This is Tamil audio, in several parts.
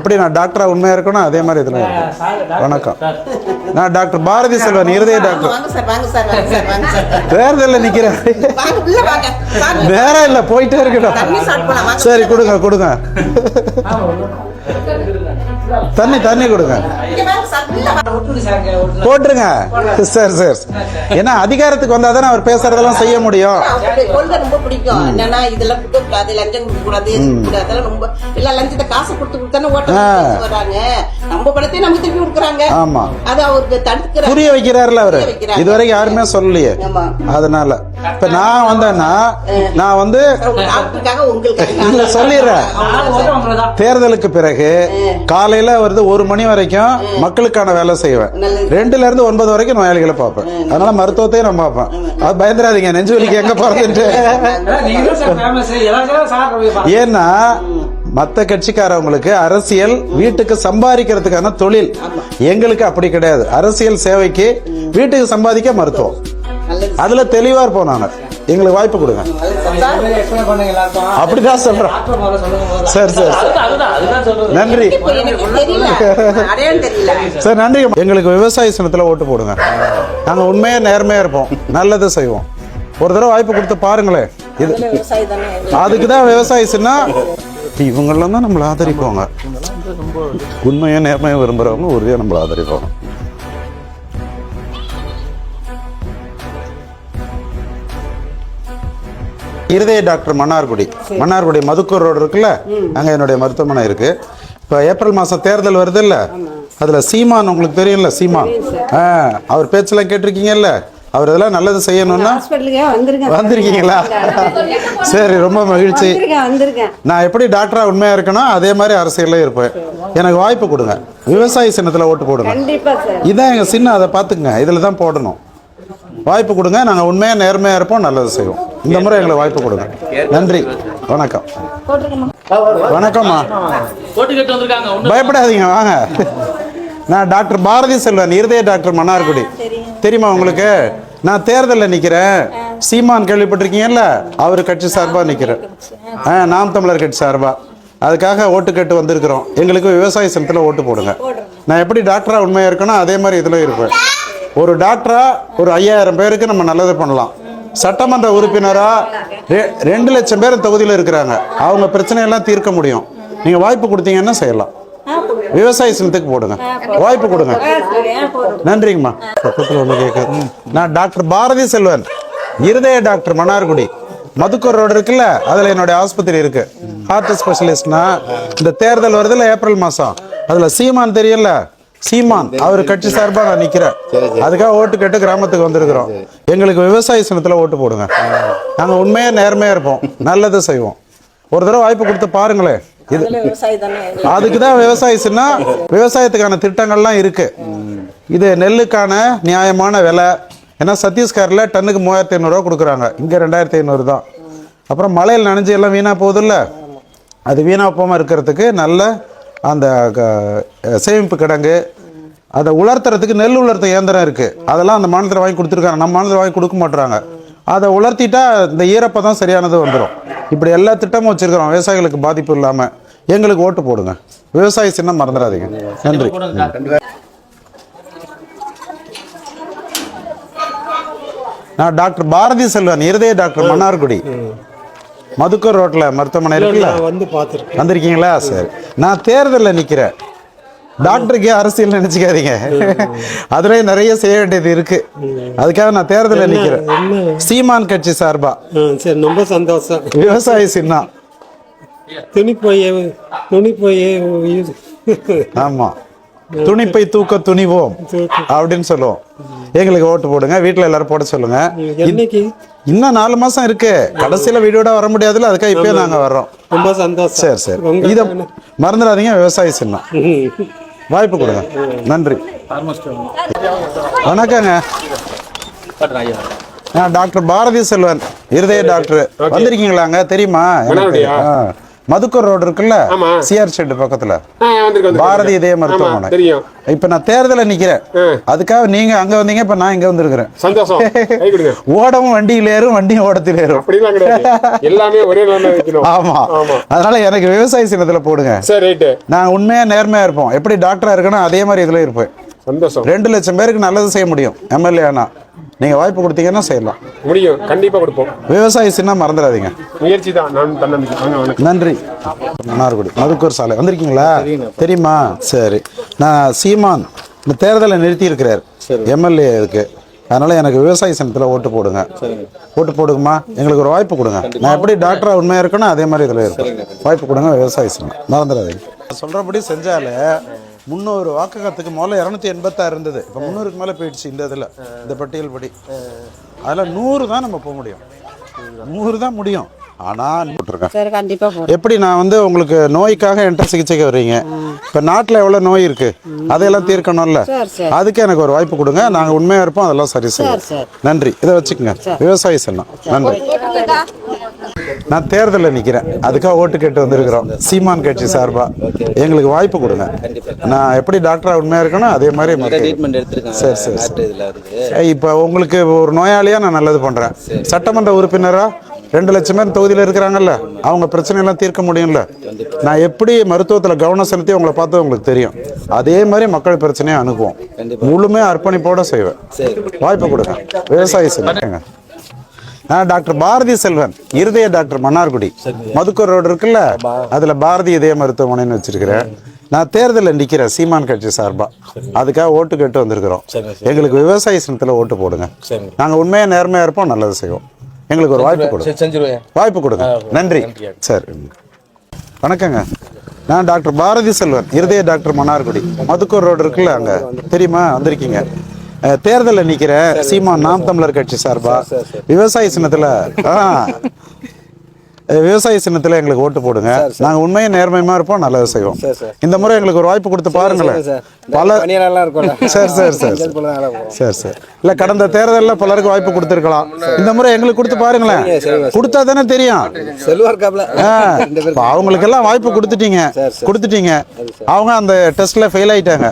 எப்படி நான் டாக்டரா உண்மையா இருக்கணும் அதே மாதிரி இதுல வணக்கம். நான் டாக்டர் பாரதி செல்வன், இருதய டாக்டர். தேர்தலில் நிக்கிறேன். நேரம் இல்ல, போயிட்டே இருக்கட்டும். சரி, கொடுங்க கொடுங்க, தண்ணி கொடுங்க, போட்டுருங்க. சரி சரி, ஏன்னா அதிகாரத்துக்கு வந்தா தானே அவர் பேசுறதெல்லாம் செய்ய முடியும். ரொம்ப பிடிக்கும். என்னன்னா இதெல்லாம் கூடாது, லஞ்சம் கூடாது, ரொம்ப எல்லாம் லஞ்சத்தை காசு கொடுத்து வராங்க. நம்ம படத்தை நமக்கு திருப்பி கொடுக்குறாங்க. ஆமா, அது அவருக்கு தடுக்கிற புரிய வைக்கிறாருல அவரு. இதுவரைக்கும் யாருமே சொல்லலையே. அதனால இப்ப நான் வந்தேன்னா நான் வந்து உங்களுக்கு சொல்லிடுறேன். தேர்தலுக்கு பிறகு காலையில வருது 1 மணி வரைக்கும் மக்களுக்கான வேலை செய்வேன். 2ல இருந்து 9 வரைக்கும் நோயாளிகளை பார்ப்பேன். அதனால மருத்துவத்தையும் நான் பார்ப்பேன். அது பயந்துராதீங்க, நெஞ்சு வலிக்கு எங்க போறதுன்ட்டு. ஏன்னா மத்த கட்சிக்காரவங்களுக்கு அரசியல் வீட்டுக்கு சம்பாதிக்கிறதுக்கான தொழில், எங்களுக்கு அப்படி கிடையாது. அரசியல் சேவைக்கு வீட்டுக்கு சம்பாதிக்க மருத்துவம், அதுல தெளிவா இருப்போம். நாங்க எங்களுக்கு வாய்ப்பு கொடுங்க. அப்படிதான் சொல்றோம். சரி சரி, நன்றி சார், நன்றி. எங்களுக்கு விவசாய சின்னத்துல ஓட்டு போடுங்க. நாங்க உண்மையா நேர்மையா இருப்போம், நல்லது செய்வோம். ஒரு தடவை வாய்ப்பு கொடுத்து பாருங்களேன். இது அதுக்குதான் விவசாய சின்னம். இவங்கெல்லாம் தான் நம்மளை ஆதரிப்பாங்க. உண்மையா நேர்மையா விரும்புறவங்க உறுதியா நம்மளை ஆதரிப்பாங்க. இருதய டாக்டர் மன்னார்குடி மதுக்கூர் ரோடு இருக்குல்ல, அங்க என்னுடைய மருத்துவமனை இருக்கு. இப்போ ஏப்ரல் மாசம் தேர்தல் வருது இல்ல, அதுல சீமான் உங்களுக்கு தெரியும்ல, சீமான் அவர் பேச்செல்லாம் கேட்டிருக்கீங்கல்ல. அவர் இதெல்லாம் நல்லது செய்யணும்னா வந்திருக்கீங்களா? சரி, ரொம்ப மகிழ்ச்சி. நான் எப்படி டாக்டரா உண்மையா இருக்கணும் அதே மாதிரி அரசியல்ல இருப்பேன். எனக்கு வாய்ப்பு கொடுங்க. விவசாய சின்னத்துல ஓட்டு போடுங்க. இதான் எங்க சின்னம், அதை பாத்துங்க. இதுல தான் போடணும். வாய்ப்பு கொடுங்க. நாங்க உண்மையா நேர்மையா இருப்போம், நல்லது செய்வோம். இந்த முறை எங்களுக்கு வாய்ப்பு கொடுங்க. நன்றி, வணக்கம். வணக்கம்மா, பயப்படாதீங்க, வாங்க. நான் டாக்டர் பாரதி செல்வன், இருதய டாக்டர், மன்னார்குடி. தெரியுமா உங்களுக்கு? நான் தேர்தலில் நிக்கிறேன். சீமான் கேள்விப்பட்டிருக்கீங்கல்ல, அவர் கட்சி சார்பா நிக்கிறேன். நாம் தமிழர் கட்சி சார்பா. அதுக்காக ஓட்டு கேட்டு வந்திருக்கிறோம். எங்களுக்கு விவசாய சின்னத்தில் ஓட்டு போடுங்க. நான் எப்படி டாக்டரா உண்மையா இருக்கணும் அதே மாதிரி இதுல இருப்பேன். ஒரு டாக்டரா ஒரு 5000 பேருக்கு நம்ம நல்லது பண்ணலாம். சட்டமன்ற உறுப்பினரா 2 லட்சம் பேர் தொகுதியில் இருக்கிறாங்க. அவங்க பிரச்சனையெல்லாம் தீர்க்க முடியும். நீங்க வாய்ப்பு கொடுத்தீங்கன்னா செய்யலாம். விவசாய சின்னத்துக்கு போடுங்க, வாய்ப்பு கொடுங்க. நன்றிங்கம்மா. பக்கத்தில் ஒன்று கேட்குது. நான் டாக்டர் பாரதி செல்வன், இருதய டாக்டர், மன்னார்குடி மதுக்கூர் ரோடு இருக்குல்ல, அதுல என்னுடைய ஆஸ்பத்திரி இருக்கு. ஹார்ட் ஸ்பெஷலிஸ்ட்னா இந்த தேர்தல் வருதுல ஏப்ரல் மாசம், அதுல சீமான் தெரியல, சீமான் அவர் கட்சி சார்பா நான் நிக்கிறேன். அதுக்காக ஓட்டு கேட்டு கிராமத்துக்கு வந்திருக்கிறோம். எங்களுக்கு விவசாய சின்னத்துல ஓட்டு போடுங்க. நாங்க உண்மையா நேர்மையா இருப்போம், நல்லது செய்வோம். ஒரு தடவை வாய்ப்பு கொடுத்து பாருங்களேன். இது அதுக்குதான் விவசாய சின்னம். விவசாயத்துக்கான திட்டங்கள்லாம் இருக்கு. இது நெல்லுக்கான நியாயமான விலை. ஏன்னா சத்தீஸ்கர்ல டன்னுக்கு 3500 ரூபா கொடுக்குறாங்க, இங்க 2500 தான். அப்புறம் மழையில் நனைஞ்சு எல்லாம் வீணா போகுதுல்ல, அது வீணா போகாம இருக்கிறதுக்கு நல்ல அந்த சேமிப்பு கிடங்கு, அதை உலர்த்துறதுக்கு நெல் உலர்த்த இயந்திரம் இருக்கு. அதெல்லாம் அந்த மாநிலத்தில் வாங்கி கொடுத்துருக்காங்க. நம்ம மாநிலத்தில் வாங்கி கொடுக்க மாட்டுறாங்க. அதை உலர்த்திட்டா இந்த ஈரப்பதம் சரியானது வந்துடும். இப்படி எல்லா திட்டமும் வச்சிருக்கிறோம் விவசாயிகளுக்கு பாதிப்பு இல்லாம. எங்களுக்கு ஓட்டு போடுங்க. விவசாய சின்னம் மறந்துடாதீங்க. நன்றி. நான் டாக்டர் பாரதி செல்வன், இருதய டாக்டர், மன்னார்குடி மதுக்கூர் ரோட்ல மருத்துவமனை இருக்குல்ல, வந்திருக்கீங்களா? சரி, நான் தேர்தலில் நிக்கிறேன். டாக்டருக்கு அரசியல் நினைச்சுக்காதீங்க, அதுல நிறைய செய்ய வேண்டியது இருக்கு. அதுக்காக நான் தேர்தலில் நிக்கிறேன். சீமான் கட்சி சார்பா. சரி, ரொம்ப சந்தோஷம். விவசாய சின்னம். ஆமா, துணிப்பை தூக்க துணிவோம் அப்படின்னு சொல்லுவோம். எங்களுக்கு ஓட்டு போடுங்க. வீட்டுல எல்லாரும் போட சொல்லுங்க. இன்னும் 4 மாசம் இருக்கு. கடைசியில வீடியோட வர முடியாதுல்ல, அதுக்காக இப்பயே நாங்க வர்றோம். ரொம்ப சந்தோஷம். சரி சரி, இதை மறந்துடாதீங்க. விவசாய சின்னம், வாய்ப்பு கொடுங்க. நன்றி, வணக்கங்க. நான் டாக்டர் பாரதி செல்வன், இருதய டாக்டர். வந்திருக்கீங்களாங்க? தெரியுமா? மதுக்கூர் ரோடு இருக்குல்ல, ஆமா. சிஆர் ஷெட் பக்கத்துல வந்திருக்கு பாரதி இதய மருத்துவமனை. தெரியும். இப்ப நான் தேர்தல நிக்கிறேன், அதுக்காக நீங்க அங்க வந்தீங்க, இப்ப நான் இங்க வந்திருக்கிறேன். சந்தோஷம். கை கொடுங்க. ஓடவும் வண்டியில் ஏறும், வண்டியும் ஓடத்தில் ஏறும். அப்படிலாம் கிடையாது, எல்லாமே ஒரே நாள்ல வைக்கணும். ஆமா, அதனால எனக்கு விவசாய சின்னத்துல போடுங்க. சரி, ரைட். நான் உண்மையா நேர்மையா இருப்போம். எப்படி டாக்டரா இருக்கணும் அதே மாதிரி இதுல இருப்பேன். சந்தோஷம். 2 லட்சம் பேருக்கு நல்லது செய்ய முடியும் எம்எல்ஏ ஆனா. நீங்க வாய்ப்பு கொடுத்தீங்கன்னா செய்யலாம். முடியும், கண்டிப்பா கொடுப்போம். விவசாய சின்னம் மறந்துடாதீங்க. முயற்சி தான். நான் தன்னம்பிக்கை. வாங்க. நன்றி. மன்னார்குடி மதுக்கூர் சாலை வந்திருக்கீங்களா? தெரியுமா? சரி. நான் சீமான் இந்த தேர்தலை நிறுத்தி இருக்கிறார் எம்எல்ஏ இருக்கு, அதனால எனக்கு விவசாய சின்னத்துல ஓட்டு போடுங்க. ஓட்டு போடுங்கம்மா, எங்களுக்கு ஒரு வாய்ப்பு கொடுங்க. நான் எப்படி டாக்டரா உண்மையா இருக்கணும் அதே மாதிரி இதுல இருக்கும். வாய்ப்பு கொடுங்க, விவசாய சின்னம் மறந்துடாதீங்க. சொல்றபடி செஞ்சாலே 300 வாக்குகத்துக்கு முதல்ல 286 இருந்தது, இப்போ 300க்கு மேலே போயிடுச்சு இந்த இதில், இந்த பட்டியல் படி. அதில் 100 தான் நம்ம போக முடியும், 100 தான் முடியும். ஆனால் போட்டிருக்கேன் கண்டிப்பா. எப்படி நான் வந்து உங்களுக்கு நோய்க்காக என்கிட்ட சிகிச்சைக்கு வர்றீங்க, இப்போ நாட்டில் எவ்வளோ நோய் இருக்கு அதையெல்லாம் தீர்க்கணும்ல, அதுக்கு எனக்கு ஒரு வாய்ப்பு கொடுங்க. நாங்கள் உண்மையாக இருப்போம், அதெல்லாம் சரி செய்வோம். நன்றி. இதை வச்சுக்கோங்க, விவசாயி சின்னம். நன்றி. நான் தேர்தலில் நிற்கிறேன், அதுக்காக ஓட்டு கேட்டு வந்திருக்கிறோம் சீமான் கட்சி சார்பா. எங்களுக்கு வாய்ப்பு கொடுங்க. நான் எப்படி டாக்டரா உண்மையா இருக்கணும் அதே மாதிரி. சரி சரி. இப்போ உங்களுக்கு ஒரு நோயாளியா நான் நல்லது பண்றேன். சட்டமன்ற உறுப்பினரா 2 லட்சம் பேர் தொகுதியில் இருக்கிறாங்கல்ல, அவங்க பிரச்சனையெல்லாம் தீர்க்க முடியும்ல. நான் எப்படி மருத்துவத்தில் கவனம் செலுத்தி உங்களை பார்த்து உங்களுக்கு தெரியும், அதே மாதிரி மக்கள் பிரச்சனையை அணுகுவோம். முழுமையாக அர்ப்பணிப்போட செய்வேன். வாய்ப்பு கொடுங்க, விவசாயி செய்யுங்க. நான் டாக்டர் பாரதி செல்வன், இருதய டாக்டர் மன்னார்குடி மதுக்கூர் ரோடு இருக்குல்ல, அதுல பாரதி இதய மருத்துவமனைன்னு வச்சிருக்கிறேன். நான் தேர்தலில் நிற்கிறேன் சீமான் கட்சி சார்பா, அதுக்காக ஓட்டு கேட்டு வந்திருக்கிறோம். எங்களுக்கு விவசாய சின்னத்தில் ஓட்டு போடுங்க. நாங்கள் உண்மையா நேர்மையா இருப்போம், நல்லது செய்வோம். எங்களுக்கு ஒரு வாய்ப்பு கொடுங்க, வாய்ப்பு கொடுங்க. நன்றி. சரி, வணக்கங்க. நான் டாக்டர் பாரதி செல்வன், இருதய டாக்டர் மன்னார்குடி மதுக்கூர் ரோடு இருக்குல்ல, அங்க தெரியுமா? வந்திருக்கீங்க. தேர்தலில் நிற்கிறேன் சீமான் நாம் தமிழர் கட்சி சார்பா. விவசாய சின்னத்தில் எங்களுக்கு ஓட்டு போடுங்க. நாங்கள் உண்மையை நேர்மையமா இருப்போம், நல்லது செய்வோம். இந்த முறை எங்களுக்கு ஒரு வாய்ப்பு கொடுத்து பாருங்களேன். பல சரி சரி சரி சரி சரி. இல்லை, கடந்த தேர்தலில் பலருக்கு வாய்ப்பு கொடுத்துருக்கலாம். இந்த முறை எங்களுக்கு கொடுத்து பாருங்களேன். கொடுத்தா தானே தெரியும். அவங்களுக்கெல்லாம் வாய்ப்பு கொடுத்துட்டீங்க. அவங்க அந்த டெஸ்ட்ல ஃபெயில் ஆயிட்டாங்க.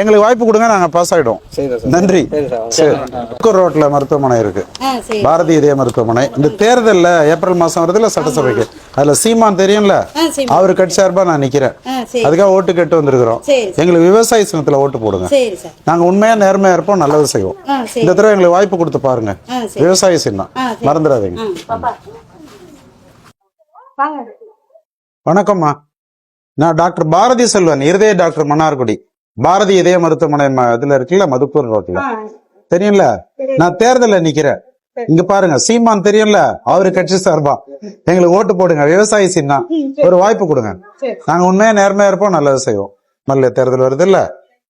எங்களுக்கு வாய்ப்பு கொடுங்க, நாங்கள் பாஸ் ஆயிடும். நன்றி. சரி. ரோட்ல மருத்துவமனை இருக்கு, பாரதி இதய மருத்துவமனை. இந்த தேர்தலில் ஏப்ரல் மாசம் வருதுல சட்டசபைக்கு, அதுல சீமான் தெரியும்ல, அவரு கட்சி சார்பா நான் நிக்கிறேன். அதுக்காக ஓட்டு கேட்டு வந்திருக்கிறோம். எங்களுக்கு விவசாய சின்னத்துல ஓட்டு போடுங்க. நாங்க உண்மையா நேர்மையா இருப்போம், நல்லது செய்வோம். இந்த தடவை எங்களுக்கு வாய்ப்பு கொடுத்து பாருங்க, விவசாய சின்னம் மறந்துடாதீங்க. வணக்கம்மா. நான் டாக்டர் பாரதி செல்வன், இருதய டாக்டர் மன்னார்குடி பாரதி இதய மருத்துவமனை இதுல இருக்குல்ல, மதுக்கூர் ரோட்ல தெரியும்ல. நான் தேர்தலில் நிக்கிறேன். இங்க பாருங்க, சீமான் தெரியும்ல, அவரு கட்சி சார்பா எங்களுக்கு ஓட்டு போடுங்க, விவசாய சின்னம். ஒரு வாய்ப்பு கொடுங்க, நாங்க உண்மையா நேர்மையா இருப்போம், நல்லது செய்வோம். மல்ல தேர்தல் வருது இல்ல,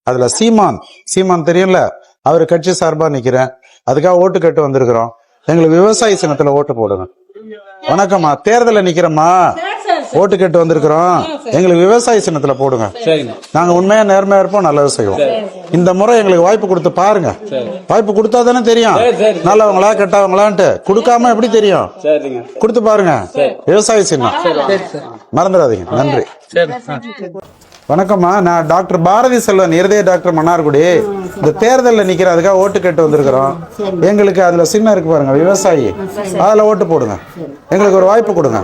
அதுல சீமான் தெரியும்ல, அவரு கட்சி சார்பா நிக்கிறேன். அதுக்காக ஓட்டு கேட்டு வந்திருக்கிறோம். எங்களுக்கு விவசாய சின்னத்துல ஓட்டு போடுங்க. வணக்கம்மா. தேர்தலில் நிக்கிறோம்மா, ஓட்டு கேட்டு வந்திருக்கிறோம். எங்களுக்கு விவசாய சின்னத்துல போடுங்க. நாங்க உண்மையா நேர்மையா இருப்போம், நல்லது செய்வோம். இந்த முறை எங்களுக்கு வாய்ப்பு கொடுத்து பாருங்க. வாய்ப்பு கொடுத்தா தானே தெரியும் நல்லவங்களா கெட்டவங்களான்ட்டு. கொடுக்காம எப்படி தெரியும்? கொடுத்து பாருங்க, விவசாய சின்னம் மறந்துடாதீங்க. நன்றி. வணக்கம்மா. நான் டாக்டர் பாரதி செல்வன், இருதய டாக்டர் மன்னார்குடி. இந்த தேர்தலில் நிக்கிற, அதுக்காக ஓட்டு கேட்டு வந்திருக்கிறோம். எங்களுக்கு அதுல சின்னம் இருக்கு பாருங்க, விவசாயி, அதுல ஓட்டு போடுங்க. எங்களுக்கு ஒரு வாய்ப்பு கொடுங்க.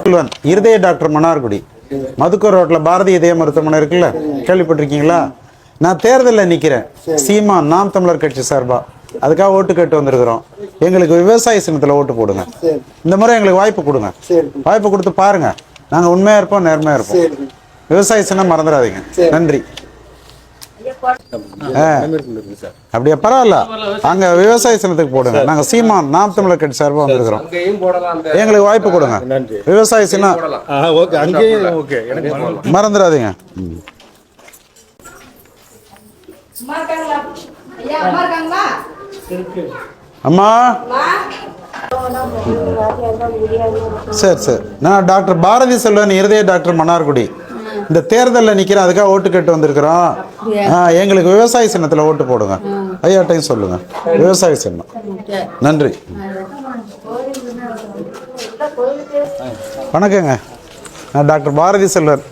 செல்வன், இருதய டாக்டர் மன்னார்குடி மதுக்கூர் ரோட்ல பாரதி இதய மருத்துவமனை இருக்குல்ல, கேள்விப்பட்டிருக்கீங்களா? நான் தேர்தலில் நிக்கிறேன் சீமான் நாம் தமிழர் கட்சி சார்பா. அதுக்காக ஓட்டு கேட்டு வந்திருக்கிறோம். எங்களுக்கு விவசாய சின்னத்துல ஓட்டு போடுங்க. இந்த முறை எங்களுக்கு வாய்ப்பு கொடுங்க. வாய்ப்பு கொடுத்து பாருங்க, நாங்க உண்மையா இருப்போம், நேர்மையா இருப்போம். விவசாய சின்னம் மறந்துடாதீங்க. நன்றி. அப்படியே பரவாயில்ல, அங்க விவசாய சின்னத்துக்கு போடுங்க. நாங்க சீமான் நாம் தமிழர் கட்சி சார்பா வந்திருக்கிறோம். எங்களுக்கு வாய்ப்பு கொடுங்க. விவசாய சின்னம் மறந்துடாதீங்க. அம்மா. சரி சரி. நான் டாக்டர் பாரதி செல்வன், இருதய டாக்டர் மன்னார்குடி. இந்த தேர்தலில் நிக்கிறேன், அதுக்காக ஓட்டு கேட்டு வந்திருக்கிறோம். எங்களுக்கு விவசாய சின்னத்துல ஓட்டு போடுங்க. ஐயாட்டையும் சொல்லுங்க, விவசாய சின்னம். நன்றி. வணக்கங்க, நான் டாக்டர் பாரதி செல்வன்,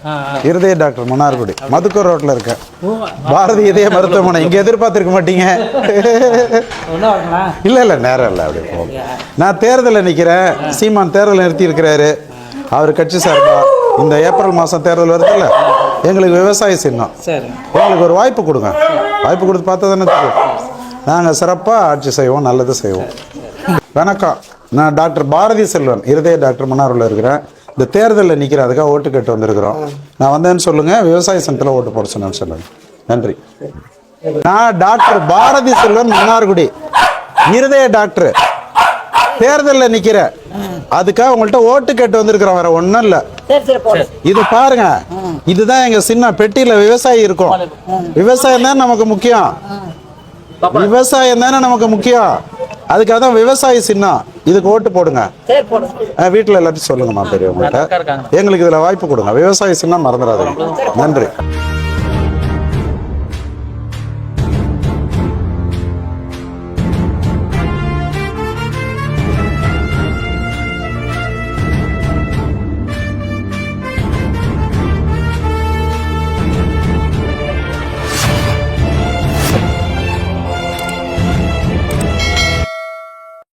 இருதய டாக்டர், மன்னார்குடி, மதுக்கூர் ரோட்டில் இருக்கேன். பாரதி இதய மருத்துவமனை இங்கே எதிர்பார்த்துருக்க மாட்டீங்க. இல்லை நேரம் இல்லை, அப்படி போகும். நான் தேர்தலில் நிற்கிறேன். சீமான் தேர்தல் நிறுத்தி இருக்கிறாரு. அவர் கட்சி சார்பா இந்த ஏப்ரல் மாதம் தேர்தல் வருதுல்ல, எங்களுக்கு விவசாய சின்னம், எங்களுக்கு ஒரு வாய்ப்பு கொடுங்க. வாய்ப்பு கொடுத்து பார்த்தா தானே தெரியும். நாங்கள் சிறப்பாக ஆட்சி செய்வோம், நல்லது செய்வோம். வணக்கம், நான் டாக்டர் பாரதி செல்வன், இருதய டாக்டர், மன்னாரில் இருக்கிறேன். இந்த தேர்தலில் நிற்கிறேன், அதுக்காக ஓட்டு கேட்டு வந்திருக்கிறோம். நான் வந்தேன்னு சொல்லுங்கள், விவசாய சனத்தில் ஓட்டு போட சொன்னேன்னு சொல்லுங்கள். நன்றி. நான் டாக்டர் பாரதி செல்வன், மன்னார்குடி, இருதய டாக்டர், தேர்தலில் நிற்கிறேன். அதுக்காக உங்கள்கிட்ட ஓட்டு கேட்டு வந்திருக்கிறோம், வேற ஒன்றும் இல்லை. இது பாருங்க, இதுதான் எங்க சின்ன பெட்டியில விவசாயி இருக்கும். விவசாயம் தான் நமக்கு முக்கியம். விவசாயம் தானே நமக்கு முக்கியம். அதுக்காக தான் விவசாயி சின்னம். இதுக்கு ஓட்டு போடுங்க. வீட்டில் எல்லாத்தையும் சொல்லுங்கம்மா பெரியவங்கள்ட்ட. எங்களுக்கு இதுல வாய்ப்பு கொடுங்க. விவசாய சின்னம் மறந்துடாதீங்க. நன்றி.